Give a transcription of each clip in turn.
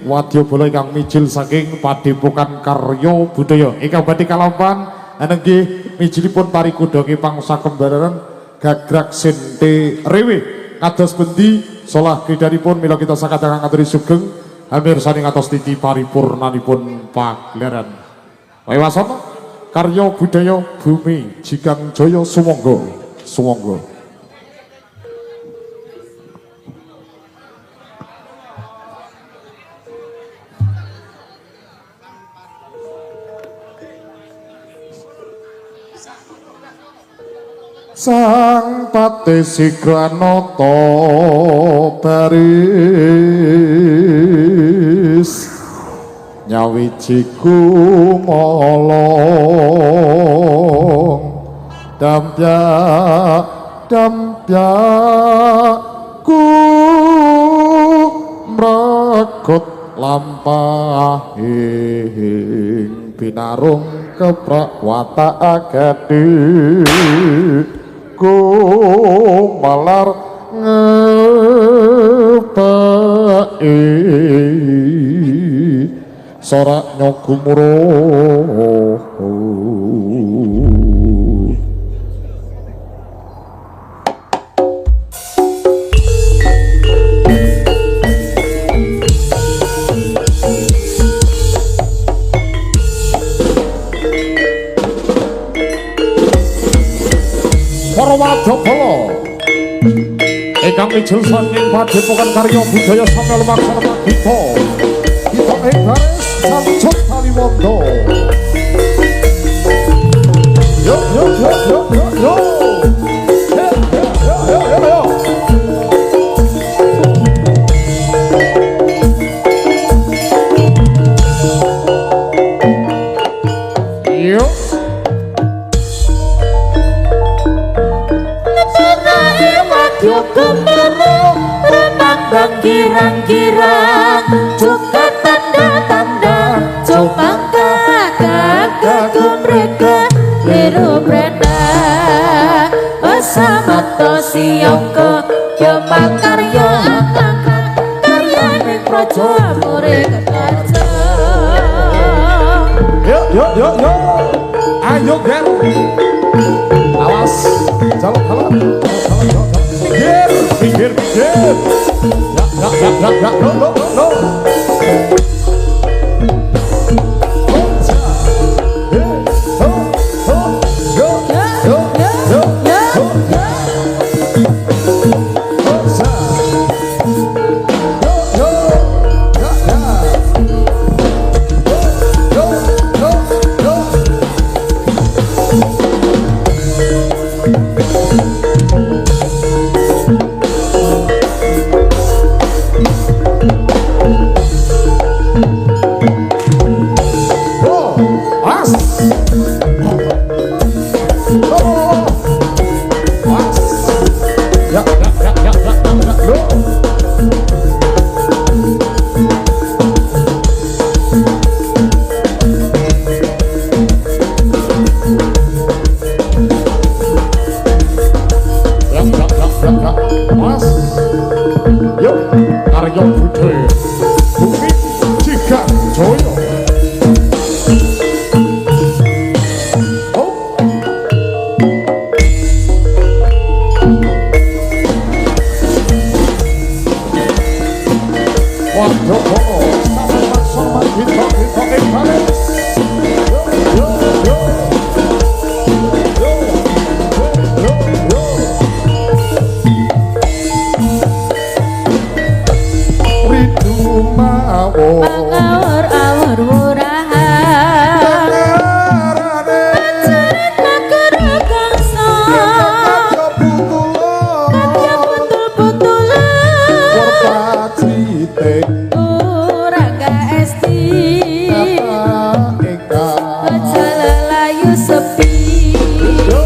wadyabala ingkang mijil saking Padepokan Karya Budaya ingkang badhe kalampahan nggih mijilipun parikuda pangsa kembaran gagrag sente rewe kados bendi solah kedanipun mila kita sakadang ngaturi sugeng hamir saning atos titi paripurnanipun pagelaran Wewasana Karya Budaya Bumi Jigang Jaya sumangga sumangga. Sang Pati Sigranata baris nyawiji kumolong dampyaku mrekut lampahing binarung keprak watak agadi ku malar ngepai sorak nyogumuro Wadapala ingkang mijil saking Padepokan Karya Budaya Sami lumaksana kita ing baris sancut Kaliwondo yo yo yo yo yo yo yo remang girang-girang juga tanda-tanda cumangka kagum mereka liru brenda bersama siongko jemang karya karya ning projo amore kedarja yo ayo ger awas jalan Pikir no Karya Budaya Bumi Jigang Jaya Wadapala sami laksana kita ing baris Pangawur-awur murahan Pacaran makara kangsa Katya putul-putulan Warpacite Urangga esti Kecala layu sepi Yo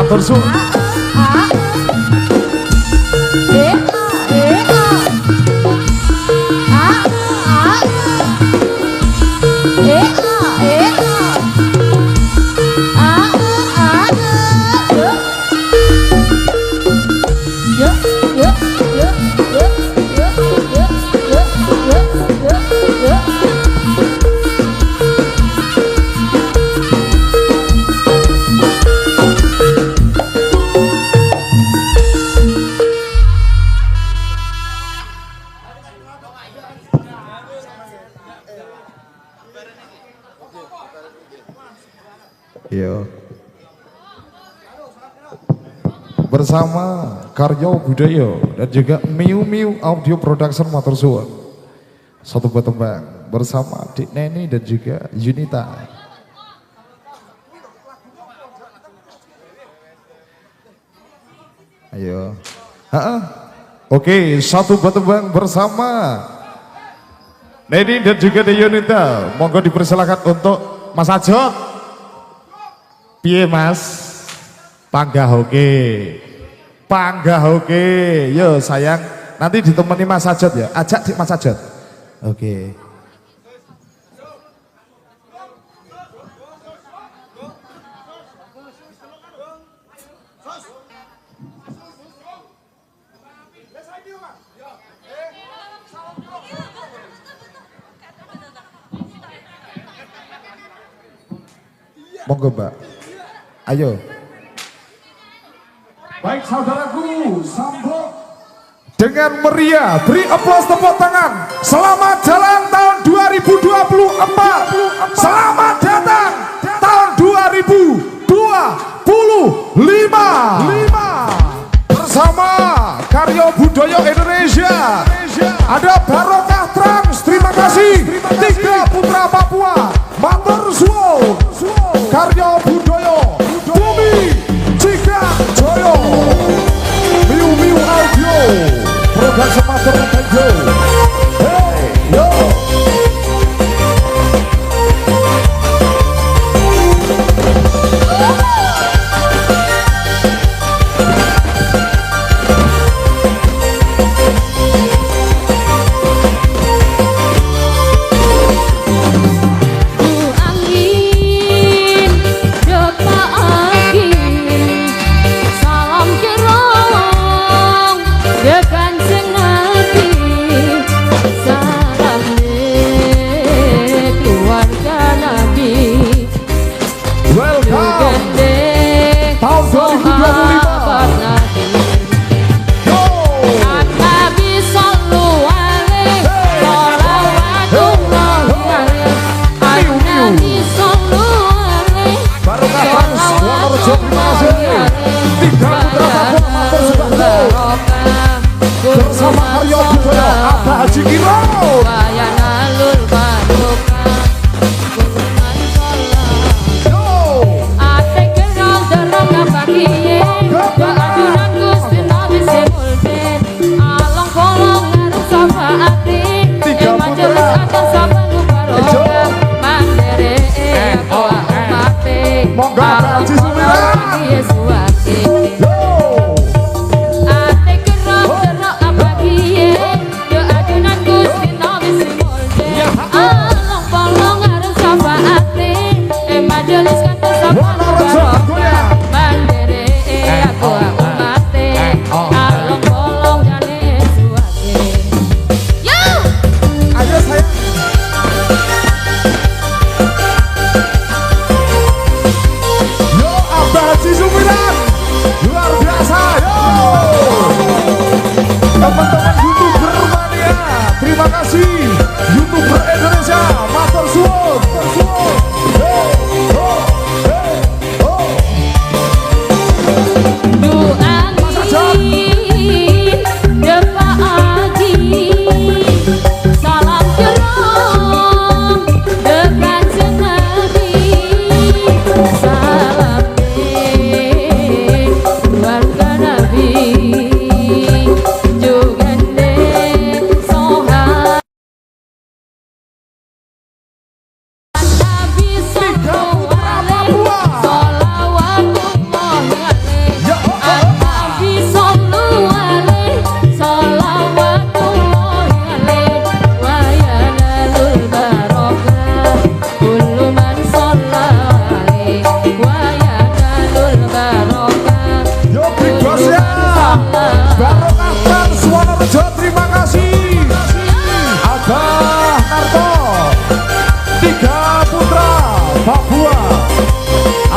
matur suwun. Iya. Bersama Karyo Budaya dan juga Miu Miu Audio Production matur suwun. Satu buat tembang bersama Dik Neni dan juga Yunita. Ayo. Oke, satu buat tembang bersama Neni dan juga Yunita. Monggo dipersilakan untuk Mas Ajot. Piye Mas? Panggah oke. Yo sayang, nanti ditemani Mas Ajat ya. Ajak Mas Ajat. Oke. Monggo Mbak. Ayo. Baik saudaraku, sambut Dengan meriah, beri aplaus tepuk tangan. Selamat jalan tahun 2024. Selamat datang tahun 2025. Bersama Karyo Budaya Indonesia. Ada Barokah Trans, terima kasih. Tiga Putra Papua, matur suwun. Karyo Budaya, Bumi Cika Joyo, Miu Miu Audio, Production Master Tenjo. Hey, yo. Salam jerong, ya Kanjeng Nabi.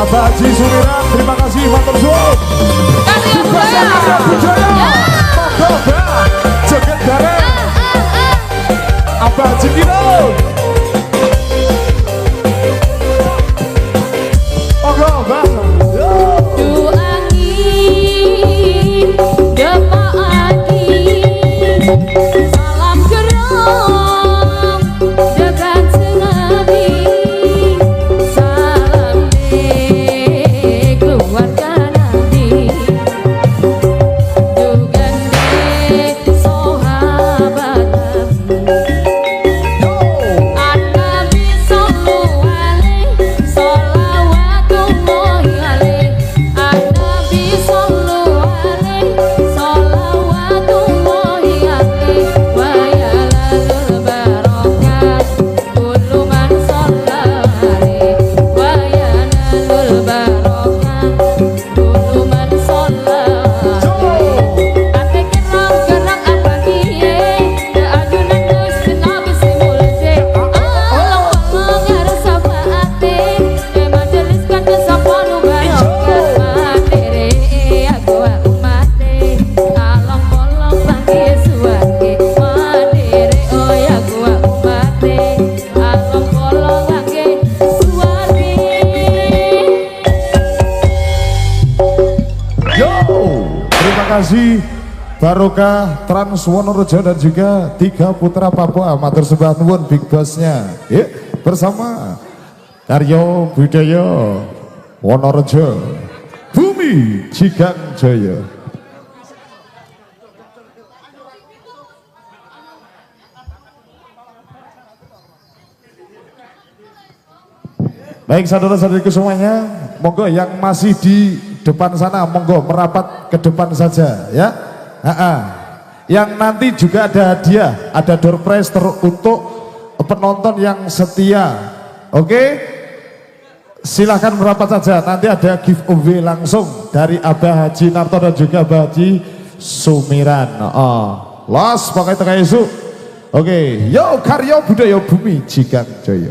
Abah Haji Sumiran, terima kasih matur suwun. Kasih Karya budaya. Monggo Abah, joget bareng. Abah Haji Kino. Monggo Abah. Yo. Du angin depak angin salam gerong dekat sengabi salam deh keluarga nabi dugan deh sahabat nabi Yo. An-Nabi sallallahu alaihi sholawatullahi alaihi An-Nabi sallallahu alaihi sholawatullahi alaihi wa ya lalul barakat kullu man shalla alaihi wa ya lalul barakat kullu man shalla alaihi ate kerang gerak apa kiye ya ajunan Gusti Nabi sing mulje Allah ngarep safaate e majelis kan sapa nu barokah matere aku mate alam polong bangke suwake matere oh ya aku mate alam polong bangke suwake Yo, terima kasih Barokah Trans Wonorejo dan juga 3 putra Papua matur sembah nuwun big bossnya ya, bersama Karyo Budaya Wonorejo Bumi Cigang Jaya. Baik saudara-saudariku semuanya, monggo yang masih di depan sana monggo merapat ke depan saja ya. Yang nanti juga ada hadiah, ada door prize untuk penonton yang setia. Oke, silahkan merapat saja. Nanti ada giveaway langsung dari Abah Haji Narto dan juga Abah Haji Sumiran. Los pakai tengah isu. Oke, yo Karya Budaya Bumi Cigang Jaya.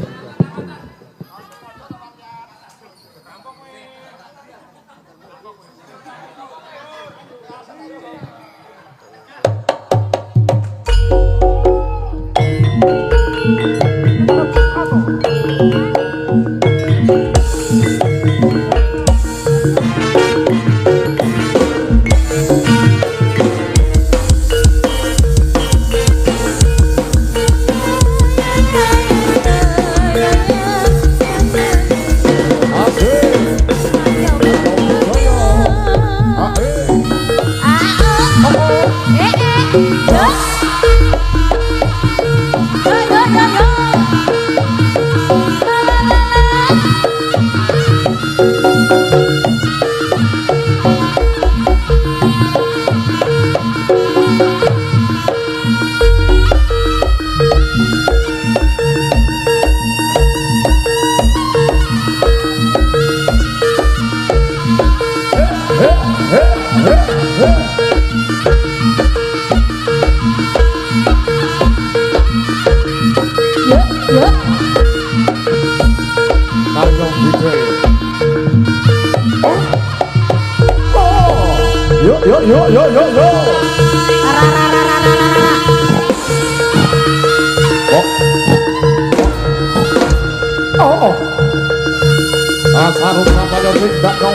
Sarung kampanye tidak no,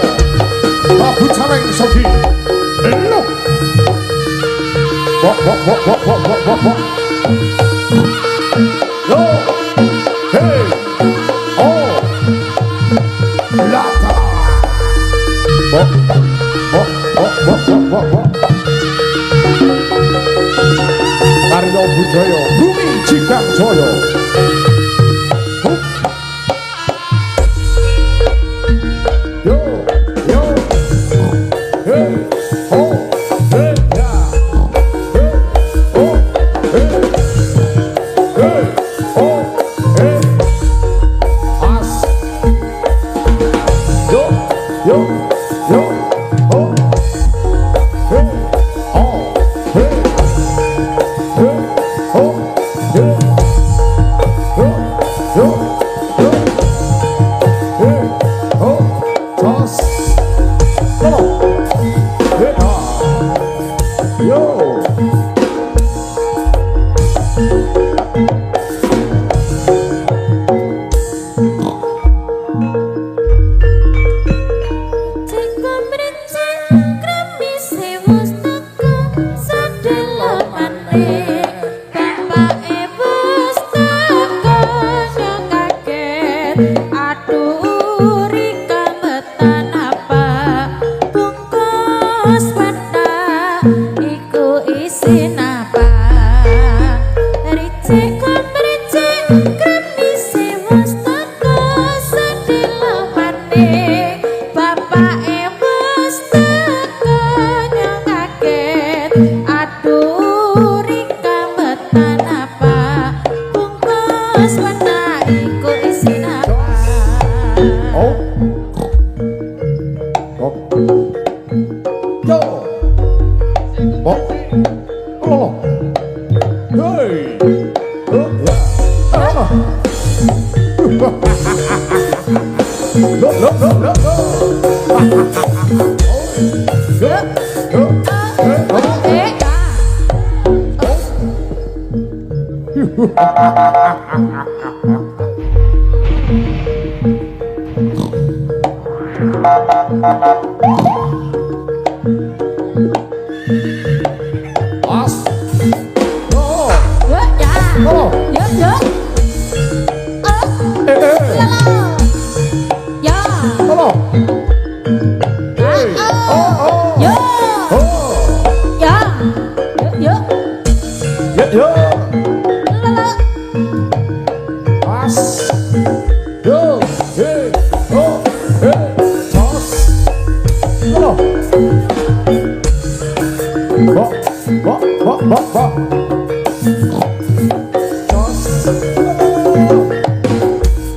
babu caleng sogi, lo, bok, yo, hey, oh, lata, bok, Karya Budaya Bumi Cigang Jaya. Lo lo lo lo lo. As. Oh. Oh. Halo. Yo. As. Yo. Hey. Oh. Hey. Toss. Halo. Bo. Toss.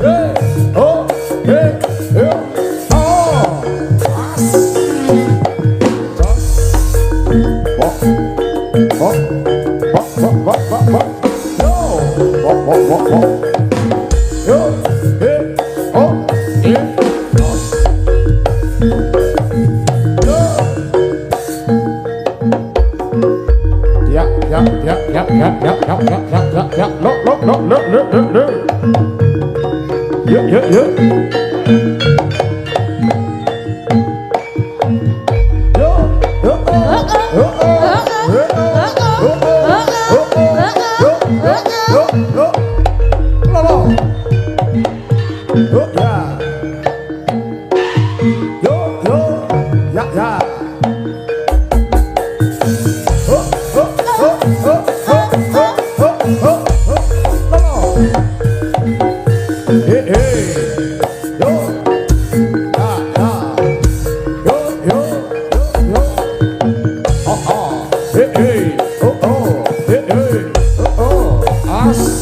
Hey. Oh. Hey. Yo. Oh. As. Toss. Bo. Yo. Bo. Yo. Hey. Oh. Hey. Toss. Yo. Ya. Lo. Yo. Yo. As.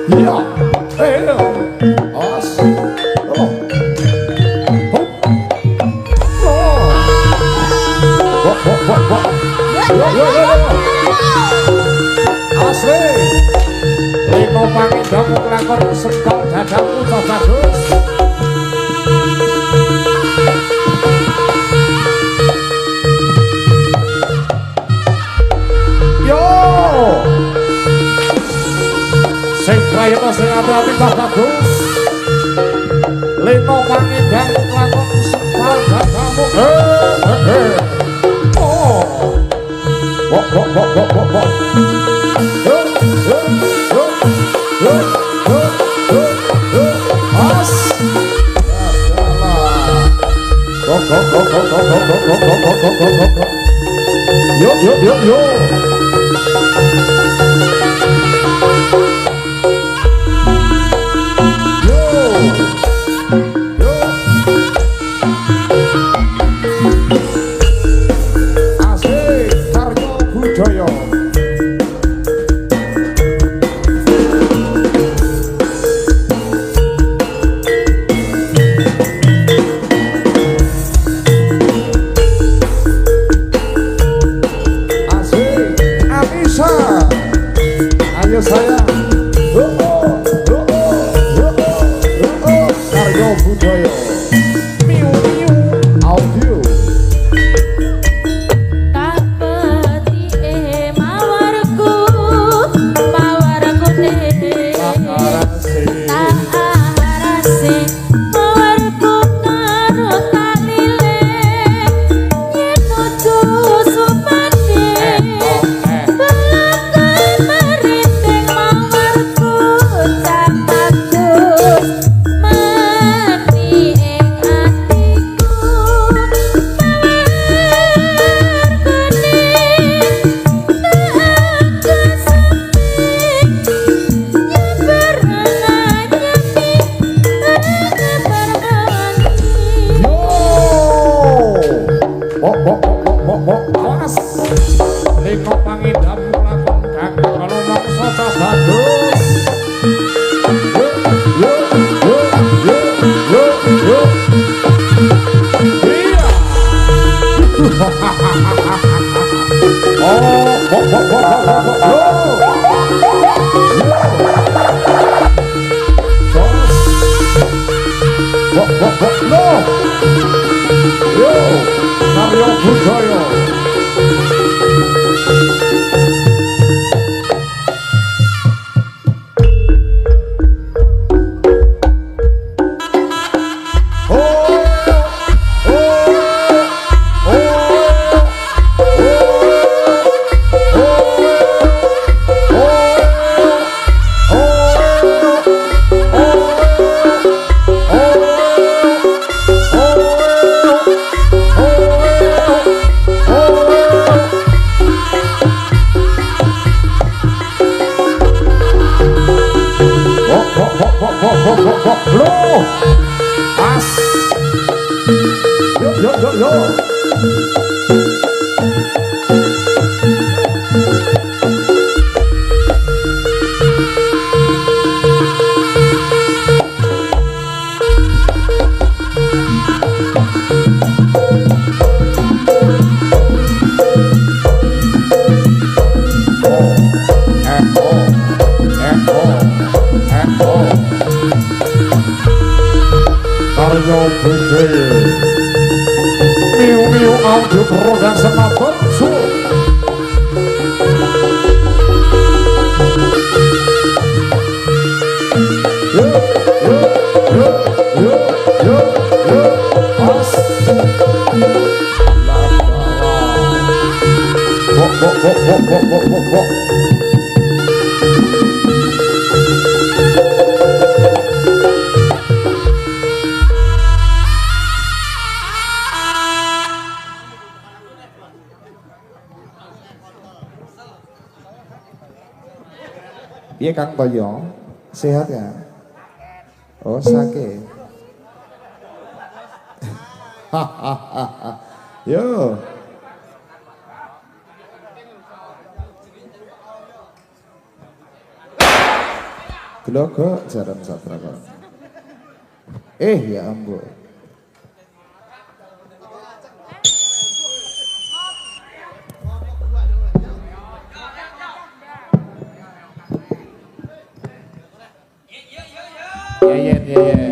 Ya. As. Oh. Asli. Lino pangidang kelakon sekal dadaku bagus. Yo. Sing prayata sing ati-ati bagus. Lino pangidang kelakon sekal dadamu. Oh. Bok. As. Yo. Asik karya budaya. Asik. budaya. Loh, as, yo. Karyo Budaya Miu Miu Audio Production Mabensu. As Bok. Iya Kang Toyo, sehat ya? Oh sakit. Yo. Gelogo jaran satraka. Ya ampun. Yeyen.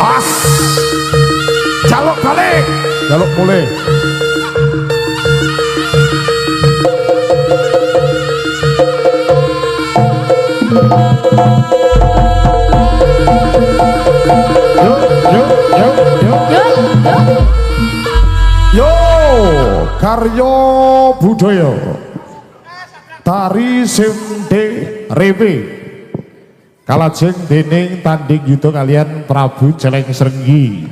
As jaluk balik, jaluk mulai. Yo, Karyo Budaya Tari Sente Rewe kalajeng dening tanding yuda kalian Prabu Celeng Srenggi.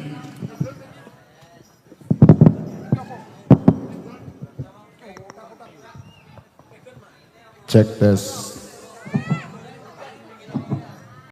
Cek tes.